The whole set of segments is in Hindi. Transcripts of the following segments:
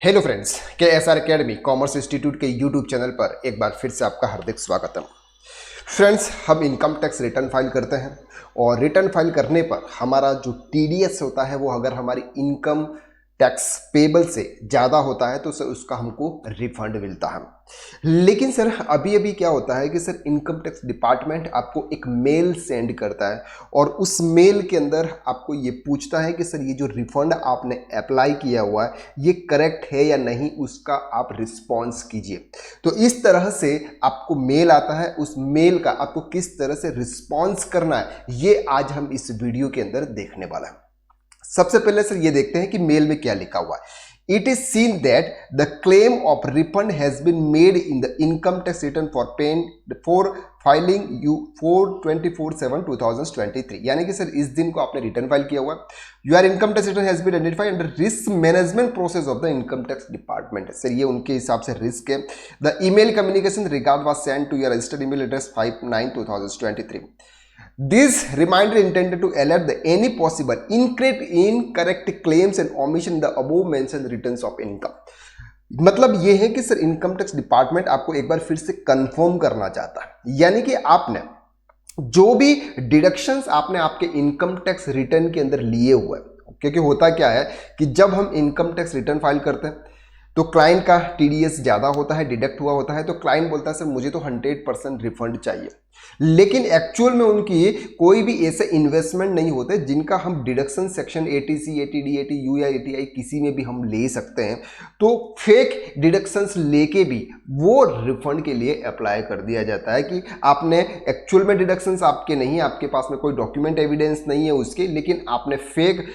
हेलो फ्रेंड्स, के S R academy commerce institute के यूट्यूब चैनल पर एक बार फिर से आपका हार्दिक स्वागतम। फ्रेंड्स, हम इनकम टैक्स रिटर्न फाइल करते हैं और रिटर्न फाइल करने पर हमारा जो टीडीएस होता है वो अगर हमारी इनकम टैक्स पेबल से ज़्यादा होता है तो सर उसका हमको रिफंड मिलता है। लेकिन सर अभी अभी क्या होता है कि सर इनकम टैक्स डिपार्टमेंट आपको एक मेल सेंड करता है और उस मेल के अंदर आपको ये पूछता है कि सर ये जो रिफंड आपने अप्लाई किया हुआ है ये करेक्ट है या नहीं, उसका आप रिस्पॉन्स कीजिए। तो इस तरह से आपको मेल आता है, उस मेल का आपको किस तरह से रिस्पॉन्स करना है ये आज हम इस वीडियो के अंदर देखने वाला है। सबसे पहले सर ये देखते हैं कि मेल में क्या लिखा हुआ है। It is seen that the claim of refund has been made in the income tax return for filing you 4/24/2023, यानी कि सर इस दिन को आपने रिटर्न फाइल किया हुआ। Your income tax return has been identified under risk management process of the income tax department। Sir ये उनके हिसाब से रिस्क है। The email communication regard was sent to your registered email address 5/9/2023। This reminder intended to alert the any possible incorrect claims and omission in the above mentioned returns of income। मतलब ये है कि सर इनकम टैक्स डिपार्टमेंट आपको एक बार फिर से कंफर्म करना चाहता है, यानी कि आपने जो भी डिडक्शंस आपने आपके इनकम टैक्स रिटर्न के अंदर लिए हुए हैं, क्योंकि होता क्या है कि जब हम इनकम टैक्स रिटर्न फाइल करते हैं तो क्लाइंट का टीडीएस ज़्यादा होता है, डिडक्ट हुआ होता है, तो क्लाइंट बोलता है सर मुझे तो 100% रिफंड चाहिए। लेकिन एक्चुअल में उनकी कोई भी ऐसे इन्वेस्टमेंट नहीं होते जिनका हम deduction section eighty C, ATD, ATU या एटीआई किसी में भी हम ले सकते हैं। तो फेक डिडक्शंस लेके भी वो रिफंड के लिए अप्लाई कर दिया जाता है कि आपने एक्चुअल में डिडक्शंस आपके नहीं, आपके पास में कोई डॉक्यूमेंट एविडेंस नहीं है उसके, लेकिन आपने फेक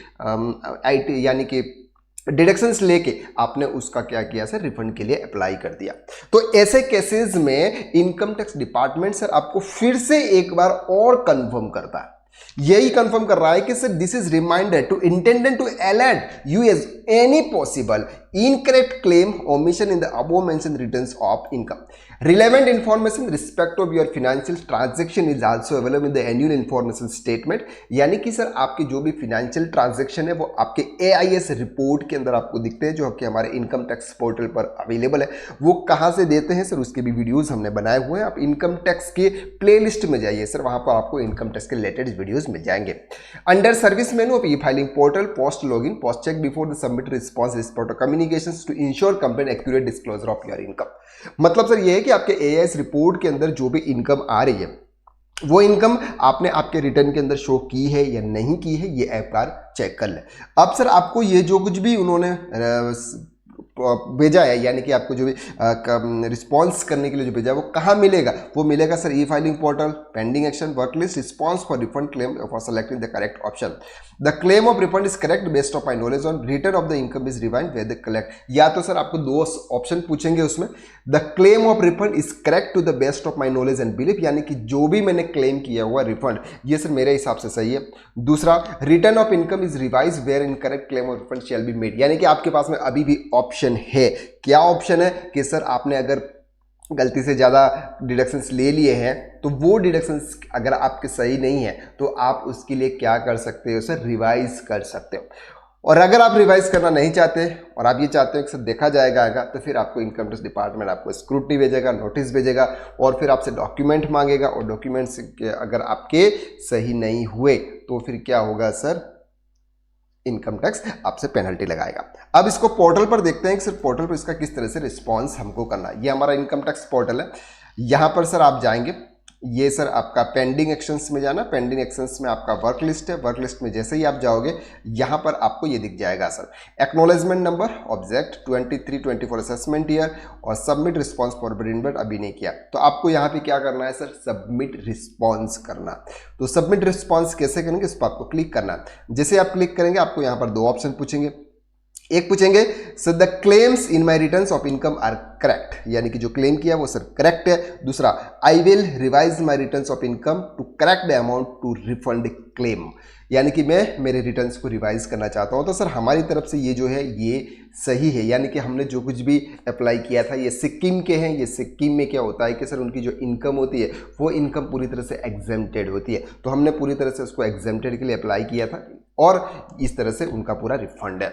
आईटी यानी कि डिडक्शंस लेके आपने उसका क्या किया सर, रिफंड के लिए अप्लाई कर दिया। तो ऐसे केसेस में इनकम टैक्स डिपार्टमेंट सर आपको फिर से एक बार और कंफर्म करता है, यही कंफर्म कर रहा है कि sir this is reminder to intended to alert you as any possible incorrect claim omission in the above mentioned returns of income. Relevant information respect of your financial transaction is also available in the annual information statement। यानी कि सर आपके जो भी financial transaction है वो आपके AIS रिपोर्ट के अंदर आपको दिखते हैं, जो कि हमारे इनकम टैक्स पोर्टल पर अवेलेबल है। वो कहाँ से देते हैं सर, उसके भी वीडियोस हमने बनाए हुए हैं। आप इनकम टैक्स के प्लेलिस्ट में जाइए सर, वहाँ पर आपको इनकम टैक्स के रिलेटेड वीडियोज मिल जाएंगे। Under service menu of e filing portal, post login, post check before the submit response report communications to ensure complete accurate disclosure of your income। मतलब सर ये है कि आपके एआईएस रिपोर्ट के अंदर जो भी इनकम आ रही है वो इनकम आपने आपके रिटर्न के अंदर शो की है या नहीं की है, ये एक बार चेक कर ले। अब सर आपको ये जो कुछ भी उन्होंने भेजा है, यानी कि आपको जो भी रिस्पॉन्स करने के लिए जो भेजा है वो कहाँ मिलेगा, वो मिलेगा sir e filing portal, pending action, work list, response for refund claim for selecting the correct option. The claim of refund is correct based of my knowledge on return of the income is rewind with the collect. या तो सर आपको दो ऑप्शन पूछेंगे उसमें, the claim of refund is correct to the best of my knowledge and belief, यानी कि जो भी मैंने क्लेम किया हुआ रिफंड ये सर मेरे हिसाब से सही है। दूसरा, return of income is revise where incorrect claim of refund shall be made, यानी कि आपके पास में अभी भी ऑप्शन है। क्या ऑप्शन है कि सर आपने अगर गलती से ज़्यादा डिडक्शंस ले लिए हैं तो वो डिडक्शंस अगर आपके सही नहीं है तो आप उसके लिए क्या कर सकते हो सर, रिवाइज कर सकते हो। और अगर आप रिवाइज करना नहीं चाहते और आप ये चाहते हो कि सर देखा जाएगा तो फिर आपको इनकम टैक्स डिपार्टमेंट आपको स्क्रूटनी भेजेगा, नोटिस भेजेगा और फिर आपसे डॉक्यूमेंट मांगेगा, और डॉक्यूमेंट्स अगर आपके सही नहीं हुए तो फिर क्या होगा सर, इनकम टैक्स आपसे पेनल्टी लगाएगा। अब इसको पोर्टल पर देखते हैं कि सर पोर्टल पर इसका किस तरह से रिस्पॉन्स हमको करना है। ये हमारा इनकम टैक्स पोर्टल है, यहाँ पर सर आप जाएंगे, ये सर आपका पेंडिंग एक्शंस में जाना, पेंडिंग एक्शंस में आपका वर्क लिस्ट है, वर्क लिस्ट में जैसे ही आप जाओगे यहाँ पर आपको ये दिख जाएगा sir acknowledgement number, object 23-24 assessment year और सबमिट रिस्पॉन्स फॉर बट अभी नहीं किया, तो आपको यहाँ पे क्या करना है सर, सबमिट रिस्पॉन्स करना। तो सबमिट रिस्पॉन्स कैसे करेंगे, इस पर आपको क्लिक करना। जैसे आप क्लिक करेंगे आपको यहाँ पर दो ऑप्शन पूछेंगे, एक पूछेंगे sir the claims in my returns of income are correct, यानी कि जो क्लेम किया वो सर करेक्ट है। दूसरा, I will revise my returns of income to correct the amount to refund claim, यानी कि मैं मेरे रिटर्न्स को रिवाइज करना चाहता हूं। तो सर हमारी तरफ से ये जो है ये सही है, यानी कि हमने जो कुछ भी अप्लाई किया था ये सिक्किम के हैं। ये सिक्किम में क्या होता है कि सर उनकी जो इनकम होती है वो इनकम पूरी तरह से एग्जेम्प्टेड होती है, तो हमने पूरी तरह से उसको एग्जेम्प्टेड के लिए अप्लाई किया था। और इस तरह से उनका पूरा रिफंड है।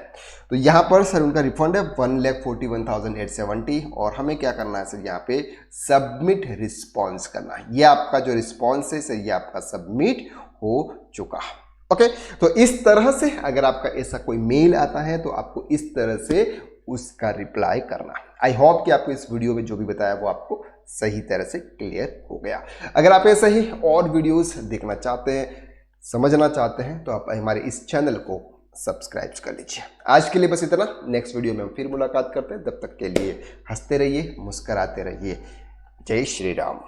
तो यहाँ पर सर उनका रिफंड है 1,41,870 और हमें क्या करना है सर, यहाँ पे सबमिट रिस्पॉन्स करना है। ये आपका जो रिस्पॉन्स है सर ये आपका सबमिट हो चुका है। ओके, तो इस तरह से अगर आपका ऐसा कोई मेल आता है तो आपको इस तरह से उसका रिप्लाई करना। आई होप कि आपको इस वीडियो में जो भी बताया वो आपको सही तरह से क्लियर हो गया। अगर आप ऐसे ही और वीडियोस देखना चाहते हैं, समझना चाहते हैं, तो आप हमारे इस चैनल को सब्सक्राइब कर लीजिए। आज के लिए बस इतना, नेक्स्ट वीडियो में हम फिर मुलाकात करते हैं। तब तक के लिए हंसते रहिए, मुस्कुराते रहिए। जय श्री राम।